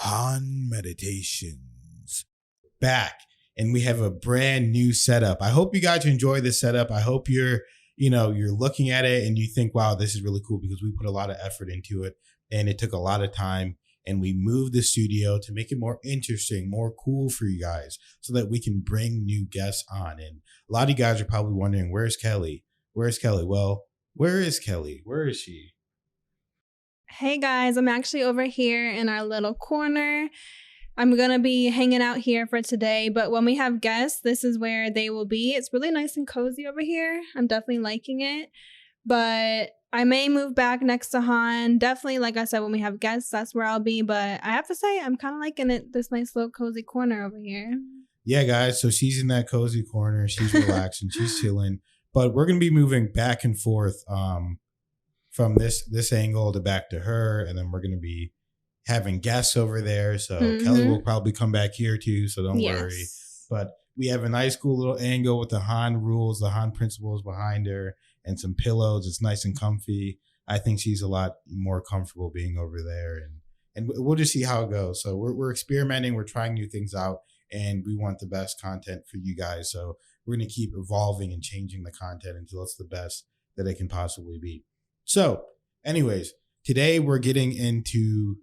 HANMEDITATIONS back, and we have a brand new setup. I hope you guys enjoy this setup. I hope you're looking at it and you think, wow, this is really cool, because we put a lot of effort into it and it took a lot of time, and we moved the studio to make it more interesting, more cool for you guys, so that we can bring new guests on. And a lot of you guys are probably wondering, where's Kelly? Where's Kelly? Well, where is Kelly? Where is she? Hey guys, I'm actually over here in our little corner. I'm going to be hanging out here for today, but when we have guests, this is where they will be. It's really nice and cozy over here. I'm definitely liking it, but I may move back next to Han. Definitely, like I said, when we have guests, that's where I'll be, but I have to say, I'm kind of liking it, this nice little cozy corner over here. Yeah, guys, so she's in that cozy corner. She's relaxing. She's chilling, but we're going to be moving back and forth from this angle to back to her, and then we're going to be having guests over there. So Kelly will probably come back here too, so don't worry. But we have a nice cool little angle with the Han rules, the Han principles behind her, and some pillows. It's nice and comfy. I think she's a lot more comfortable being over there, and we'll just see how it goes. So we're experimenting, we're trying new things out, and we want the best content for you guys. So we're going to keep evolving and changing the content until it's the best that it can possibly be. So anyways, today we're getting into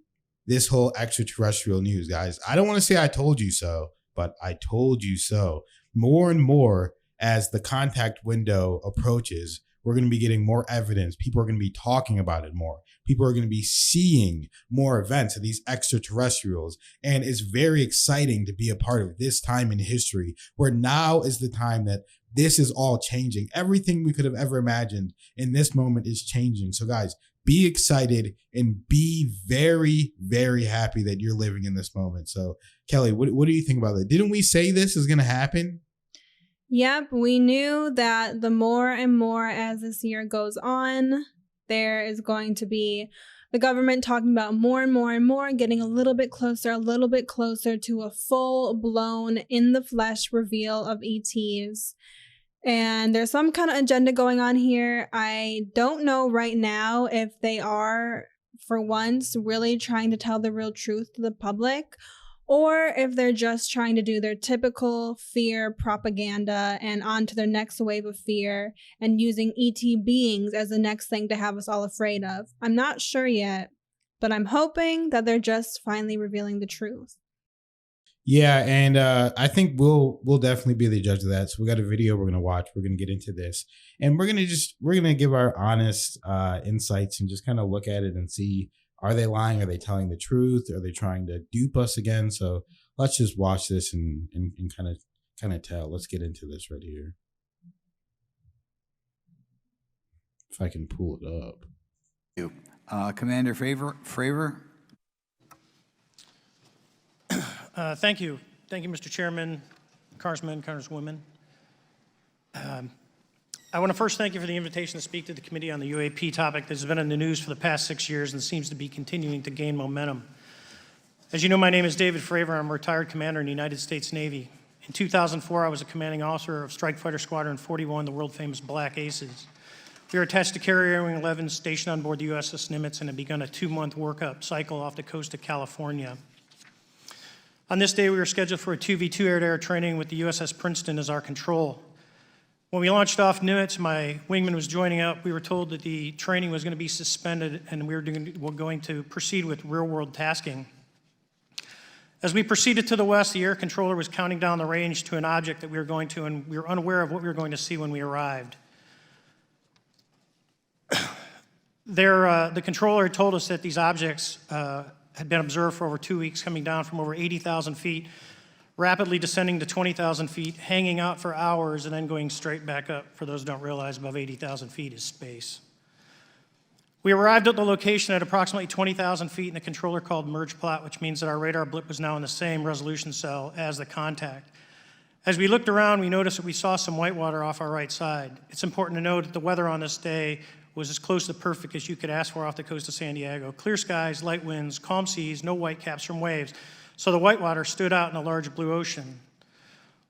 this whole extraterrestrial news, guys. I don't want to say I told you so, but I told you so. More and more as the contact window approaches, we're going to be getting more evidence. People are going to be talking about it more. People are going to be seeing more events of these extraterrestrials. And it's very exciting to be a part of this time in history, where now is the time that this is all changing. Everything we could have ever imagined in this moment is changing. So guys, be excited and be very, very happy that you're living in this moment. So Kelly, what do you think about that? Didn't we say this is going to happen? Yep, we knew that the more and more as this year goes on, there is going to be the government talking about more and more and more, getting a little bit closer to a full-blown in-the-flesh reveal of ETs. And there's some kind of agenda going on here. I don't know right now if they are, for once, really trying to tell the real truth to the public, or if they're just trying to do their typical fear propaganda and on to their next wave of fear and using ET beings as the next thing to have us all afraid of. I'm not sure yet, but I'm hoping that they're just finally revealing the truth. Yeah, and I think we'll definitely be the judge of that. So we got a video we're gonna watch. We're gonna get into this, and we're gonna give our honest insights and just kind of look at it and see, are they lying? Are they telling the truth? Are they trying to dupe us again? So let's just watch this and kind of tell. Let's get into this right here. If I can pull it up. Commander Fravor. Thank you. Thank you, Mr. Chairman, Congressmen, Congresswomen. I want to first thank you for the invitation to speak to the committee on the UAP topic that has been in the news for the past 6 years and seems to be continuing to gain momentum. As you know, my name is David Fravor. I'm a retired commander in the United States Navy. In 2004, I was a commanding officer of Strike Fighter Squadron 41, the world-famous Black Aces. We were attached to Carrier Wing 11, stationed on board the USS Nimitz, and had begun a 2-month workup cycle off the coast of California. On this day, we were scheduled for a 2v2 air-to-air training with the USS Princeton as our control. When we launched off Nimitz, my wingman was joining up. We were told that the training was going to be suspended and we were going to proceed with real-world tasking. As we proceeded to the west, the air controller was counting down the range to an object that we were going to, and we were unaware of what we were going to see when we arrived. The controller had told us that these objects had been observed for over 2 weeks, coming down from over 80,000 feet, rapidly descending to 20,000 feet, hanging out for hours, and then going straight back up. For those who don't realize, above 80,000 feet is space. We arrived at the location at approximately 20,000 feet, and the controller called merge plot, which means that our radar blip was now in the same resolution cell as the contact. As we looked around, we noticed that we saw some whitewater off our right side. It's important to note that the weather on this day was as close to perfect as you could ask for off the coast of San Diego. Clear skies, light winds, calm seas, no whitecaps from waves. So the whitewater stood out in a large blue ocean.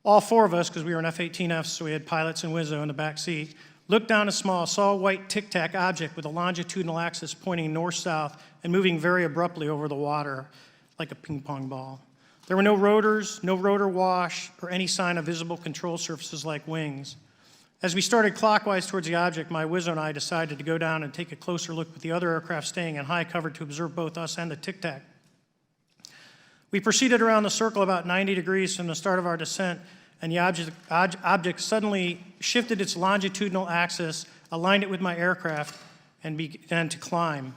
All 4 of us, because we were in F-18Fs, so we had pilots and Wizzo in the back seat, looked down a small, saw a white tic-tac object with a longitudinal axis pointing north-south and moving very abruptly over the water. like a ping pong ball. There were no rotors, no rotor wash, or any sign of visible control surfaces like wings. As we started clockwise towards the object, my Wizzo and I decided to go down and take a closer look with the other aircraft staying in high cover to observe both us and the Tic Tac. We proceeded around the circle about 90 degrees from the start of our descent, and the object suddenly shifted its longitudinal axis, aligned it with my aircraft, and began to climb.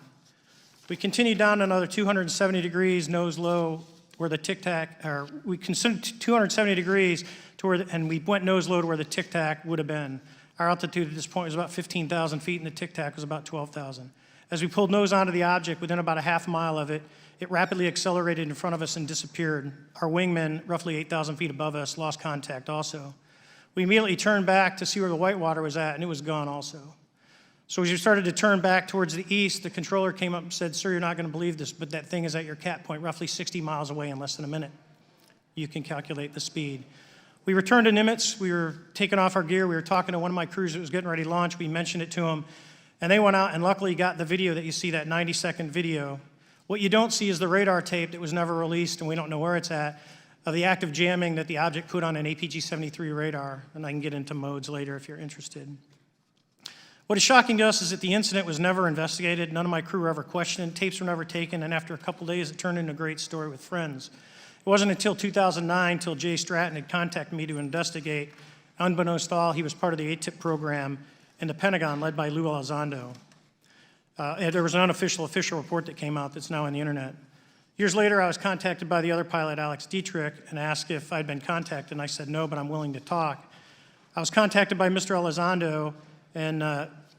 We continued down another 270 degrees, nose low, where the Tic Tac, or we considered 270 degrees to where, and we went nose low to where the Tic Tac would have been. Our altitude at this point was about 15,000 feet, and the Tic Tac was about 12,000. As we pulled nose onto the object, within about a half mile of it, it rapidly accelerated in front of us and disappeared. Our wingmen, roughly 8,000 feet above us, lost contact also. We immediately turned back to see where the white water was at, and it was gone also. So as we started to turn back towards the east, the controller came up and said, "Sir, you're not going to believe this, but that thing is at your cap point, roughly 60 miles away in less than a minute. You can calculate the speed." We returned to Nimitz. We were taking off our gear. We were talking to one of my crews that was getting ready to launch. We mentioned it to them, and they went out and luckily got the video that you see, that 90-second video. What you don't see is the radar tape that was never released, and we don't know where it's at, of the active jamming that the object put on an APG-73 radar, and I can get into modes later if you're interested. What is shocking to us is that the incident was never investigated. None of my crew were ever questioned. Tapes were never taken, and after a couple days, it turned into a great story with friends. It wasn't until 2009 until Jay Stratton had contacted me to investigate. Unbeknownst to all, he was part of the ATIP program in the Pentagon led by Lou Elizondo. There was an official report that came out that's now on the internet. Years later, I was contacted by the other pilot, Alex Dietrich, and asked if I'd been contacted, and I said no, but I'm willing to talk. I was contacted by Mr. Elizondo, and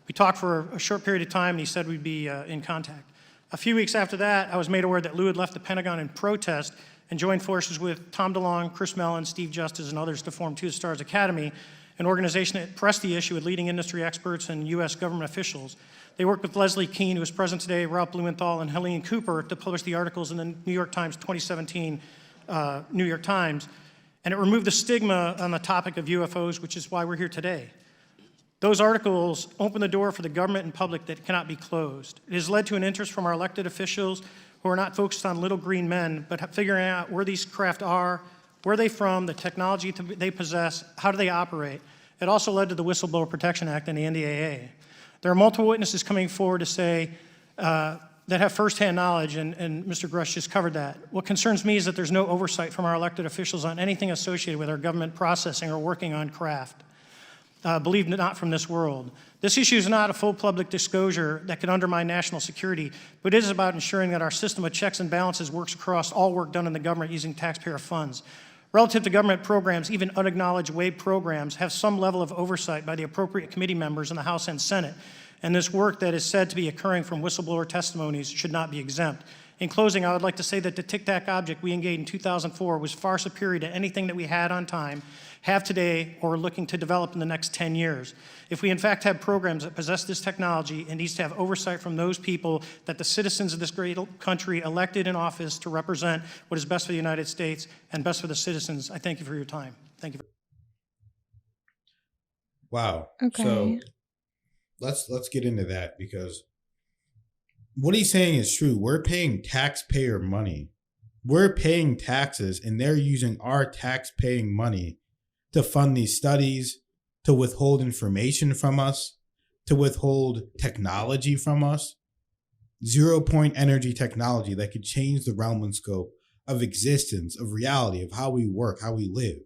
we talked for a short period of time, and he said we'd be in contact. A few weeks after that, I was made aware that Lou had left the Pentagon in protest and joined forces with Tom DeLonge, Chris Mellon, Steve Justice, and others to form Two Stars Academy, an organization that pressed the issue with leading industry experts and U.S. government officials. They worked with Leslie Kean, who is present today, Ralph Blumenthal, and Helene Cooper to publish the articles in the New York Times 2017 New York Times, and it removed the stigma on the topic of UFOs, which is why we're here today. Those articles open the door for the government and public that cannot be closed. It has led to an interest from our elected officials who are not focused on little green men, but figuring out where these craft are, where they're from, the technology they possess, how do they operate. It also led to the Whistleblower Protection Act and the NDAA. There are multiple witnesses coming forward to say that have firsthand knowledge, and Mr. Grush just covered that. What concerns me is that there's no oversight from our elected officials on anything associated with our government processing or working on craft. Believe it not from this world. This issue is not a full public disclosure that could undermine national security, but it is about ensuring that our system of checks and balances works across all work done in the government using taxpayer funds. Relative to government programs, even unacknowledged WAVE programs have some level of oversight by the appropriate committee members in the House and Senate, and this work that is said to be occurring from whistleblower testimonies should not be exempt. In closing, I would like to say that the Tic Tac object we engaged in 2004 was far superior to anything that we had on time, have today, or are looking to develop in the next 10 years. If we in fact have programs that possess this technology, it needs to have oversight from those people that the citizens of this great country elected in office to represent what is best for the United States and best for the citizens. I thank you for your time. Thank you. Wow. Okay. So let's get into that, because what he's saying is true. We're paying taxpayer money. We're paying taxes, and they're using our tax-paying money to fund these studies, to withhold information from us, to withhold technology from us. 0-point energy technology that could change the realm and scope of existence, of reality, of how we work, how we live,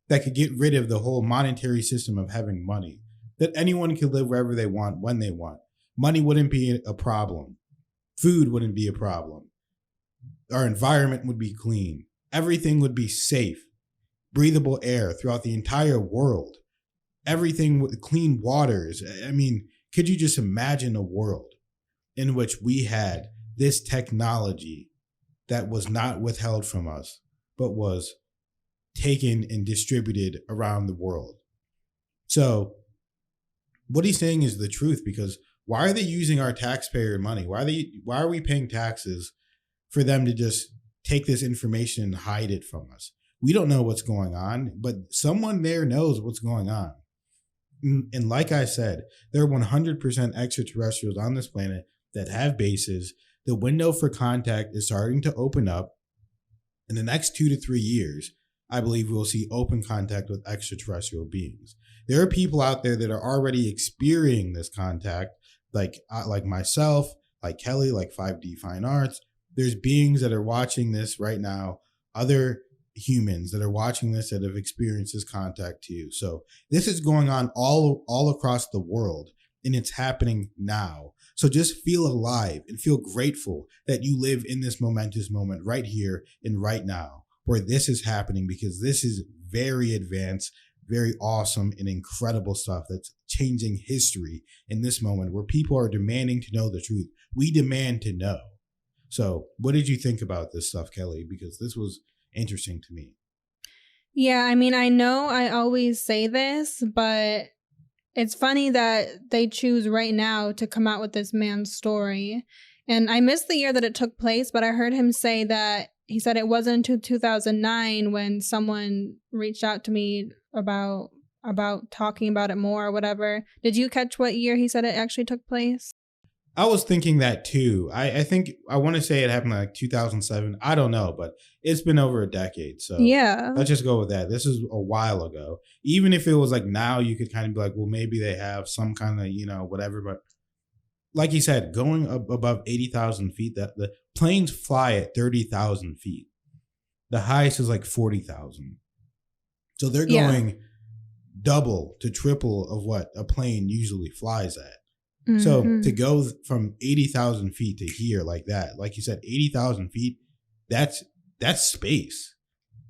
that could get rid of the whole monetary system of having money, that anyone could live wherever they want, when they want. Money wouldn't be a problem. Food wouldn't be a problem. Our environment would be clean. Everything would be safe. Breathable air throughout the entire world. Everything with clean waters. I mean, could you just imagine a world in which we had this technology that was not withheld from us, but was taken and distributed around the world? So what he's saying is the truth, because why are they using our taxpayer money? Why are we paying taxes for them to just take this information and hide it from us? We don't know what's going on, but someone there knows what's going on. And like I said, there are 100% extraterrestrials on this planet that have bases. The window for contact is starting to open up. In the next 2 to 3 years, I believe we'll see open contact with extraterrestrial beings. There are people out there that are already experiencing this contact, like myself, like Kelly, like 5D Fine Arts. There's beings that are watching this right now, other humans that are watching this that have experienced this contact too. So this is going on all across the world, and it's happening now. So just feel alive and feel grateful that you live in this momentous moment right here and right now, where this is happening, because this is very advanced, very awesome and incredible stuff that's changing history in this moment, where people are demanding to know the truth. We demand to know. So what did you think about this stuff, Kelly? Because this was interesting to me. Yeah, I mean, I know I always say this, but it's funny that they choose right now to come out with this man's story. And I missed the year that it took place, but I heard him say that he said it wasn't until 2009 when someone reached out to me about talking about it more or whatever. Did you catch what year he said it actually took place? I was thinking that too. I think I want to say it happened like 2007. I don't know, but it's been over a decade. So yeah, let's just go with that. This is a while ago. Even if it was like now, you could kind of be like, well, maybe they have some kind of, whatever. But like you said, going up above 80,000 feet, that the planes fly at 30,000 feet. The highest is like 40,000. So they're going double to triple of what a plane usually flies at. Mm-hmm. So to go from 80,000 feet to here like that, like you said, 80,000 feet, that's space.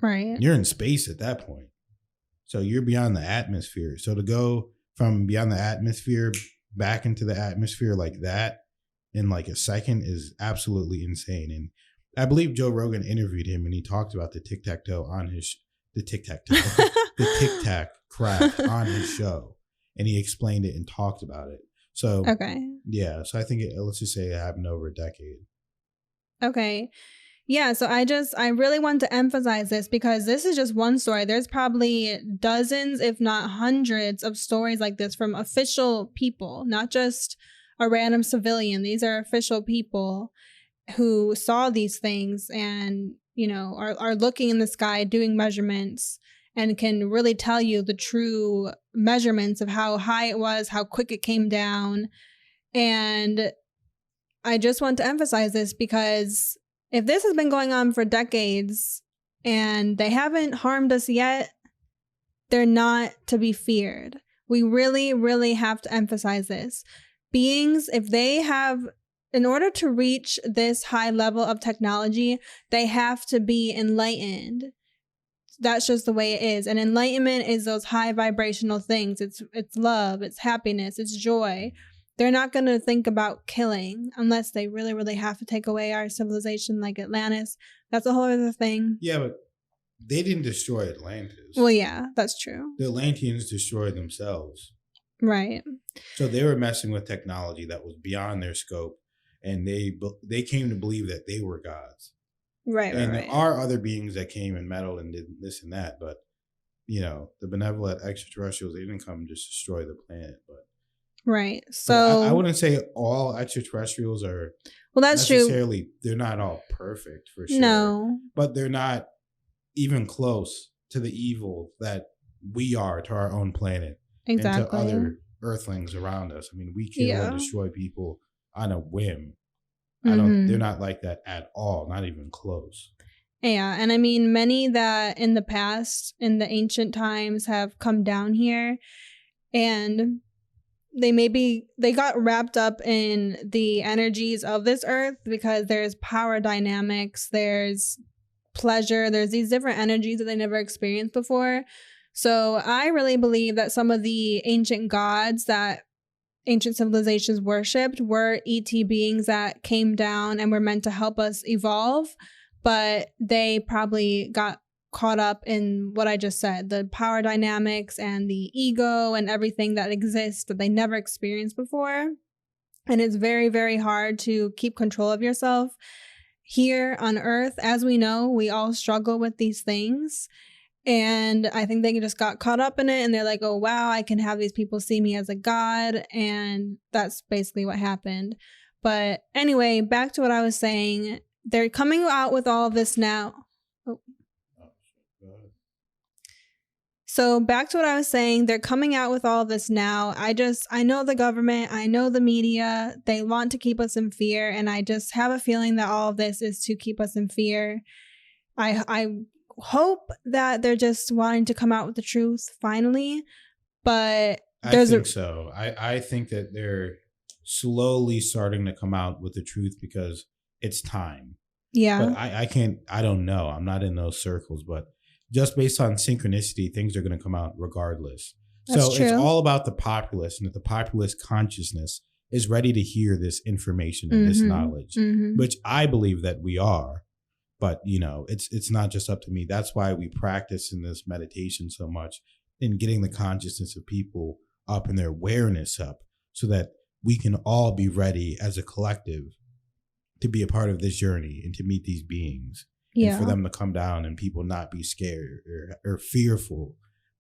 Right. You're in space at that point. So you're beyond the atmosphere. So to go from beyond the atmosphere back into the atmosphere like that in like a second is absolutely insane. And I believe Joe Rogan interviewed him and he talked about the tic-tac-toe on his the tic-tac craft on his show, and he explained it and talked about it. So yeah, so I think let's just say it happened over a decade. Okay. Yeah, so I really want to emphasize this because this is just one story. There's probably dozens, if not hundreds, of stories like this from official people, not just a random civilian. These are official people who saw these things and, are looking in the sky, doing measurements, and can really tell you the true measurements of how high it was, how quick it came down. And I just want to emphasize this because if this has been going on for decades and they haven't harmed us yet, they're not to be feared. We really, really have to emphasize this. Beings, if they have, in order to reach this high level of technology, they have to be enlightened. That's just the way it is. And enlightenment is those high vibrational things. It's love, it's happiness, it's joy. They're not going to think about killing unless they really, really have to take away our civilization like Atlantis. That's a whole other thing. Yeah, but they didn't destroy Atlantis. Well, yeah, that's true. The Atlanteans destroyed themselves. Right. So they were messing with technology that was beyond their scope, and they came to believe that they were gods. Right, and right. there are other beings that came and meddled and did this and that, but, the benevolent extraterrestrials, they didn't come and just destroy the planet, but. Right. So I wouldn't say all extraterrestrials are. Well, that's necessarily, true. They're not all perfect for sure. No. But they're not even close to the evil that we are to our own planet. Exactly. And to other earthlings around us. I mean, we kill and destroy people on a whim. They're not like that at all. Not even close. Yeah. And I mean, many that in the past, in the ancient times, have come down here and they got wrapped up in the energies of this earth because there's power dynamics, there's pleasure, there's these different energies that they never experienced before. So I really believe that some of the ancient gods that ancient civilizations worshipped were ET beings that came down and were meant to help us evolve, but they probably got caught up in what I just said, the power dynamics and the ego and everything that exists that they never experienced before. And it's very, very hard to keep control of yourself here on Earth. As we know, we all struggle with these things. And I think they just got caught up in it and they're like, oh, wow, I can have these people see me as a god. And that's basically what happened. But anyway, back to what I was saying. They're coming out with all of this now. Oh, So back to what I was saying, they're coming out with all this now. I know the government, I know the media, they want to keep us in fear. And I just have a feeling that all of this is to keep us in fear. I hope that they're just wanting to come out with the truth finally. But I think so. I think that they're slowly starting to come out with the truth because it's time. Yeah. But I don't know. I'm not in those circles, but just based on synchronicity, things are going to come out regardless. That's true. It's all about the populace, and that the populace consciousness is ready to hear this information and this knowledge, which I believe that we are. But, it's not just up to me. That's why we practice in this meditation so much, in getting the consciousness of people up and their awareness up, so that we can all be ready as a collective to be a part of this journey and to meet these beings. And for them to come down and people not be scared or fearful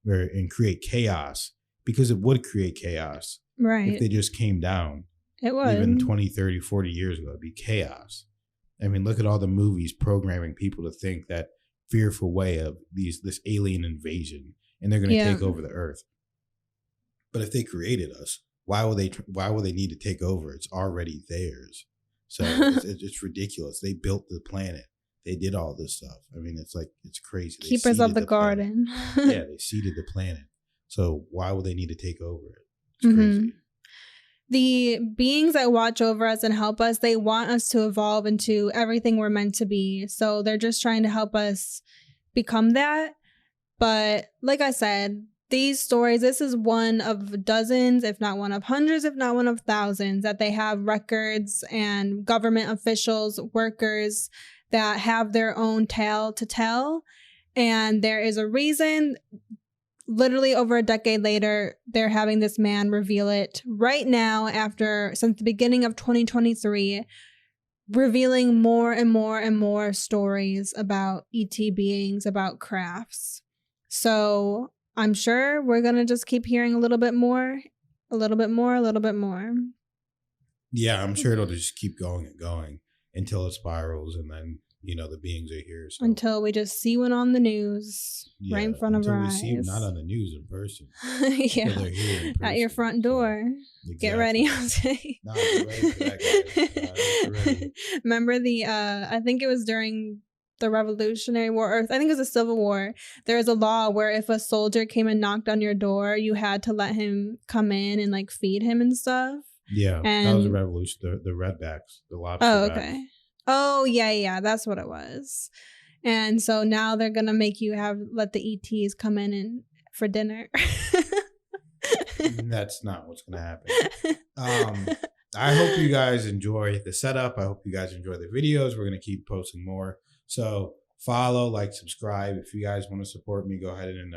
and create chaos, because it would create chaos. Right. If they just came down. It would. Even 20, 30, 40 years ago, it'd be chaos. I mean, look at all the movies programming people to think that fearful way of this alien invasion, and they're going to take over the earth. But if they created us, why will they need to take over? It's already theirs. So it's ridiculous. They built the planet. They did all this stuff. I mean, it's crazy. Keepers of the garden. Yeah, they seeded the planet. So why would they need to take over it? It's crazy. The beings that watch over us and help us, they want us to evolve into everything we're meant to be. So they're just trying to help us become that. But like I said, these stories, this is one of dozens, if not one of hundreds, if not one of thousands, that they have records and government officials, workers that have their own tale to tell. And there is a reason. Literally over a decade later, they're having this man reveal it right now, since the beginning of 2023, revealing more and more and more stories about ET beings, about crafts. So I'm sure we're going to just keep hearing a little bit more, a little bit more, a little bit more. Yeah, I'm sure it'll just keep going and going until it spirals, and then, the beings are here. So. Until we just see one on the news right in front of our eyes. Until we see them not on the news in person. Yeah. They're here in person. At your front door. Exactly. Get ready, Jose. No, get ready for that, guys. Ready. Remember I think it was during the Revolutionary War, or I think it was the Civil War. There was a law where if a soldier came and knocked on your door, you had to let him come in and feed him and stuff. Yeah, that was the revolution. The redbacks, the lobster. Oh, okay. Backs. Oh, yeah, that's what it was. And so now they're gonna make you let the ETs come in for dinner. That's not what's gonna happen. I hope you guys enjoy the setup. I hope you guys enjoy the videos. We're gonna keep posting more. So follow, subscribe. If you guys want to support me, go ahead and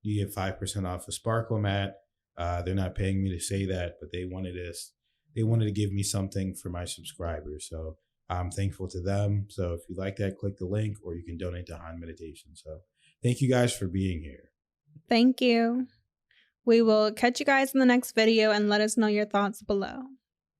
you get 5% off a Sparkle mat. They're not paying me to say that, but they wanted to give me something for my subscribers. So I'm thankful to them. So if you like that, click the link, or you can donate to Han Meditation. So thank you guys for being here. Thank you. We will catch you guys in the next video, and let us know your thoughts below.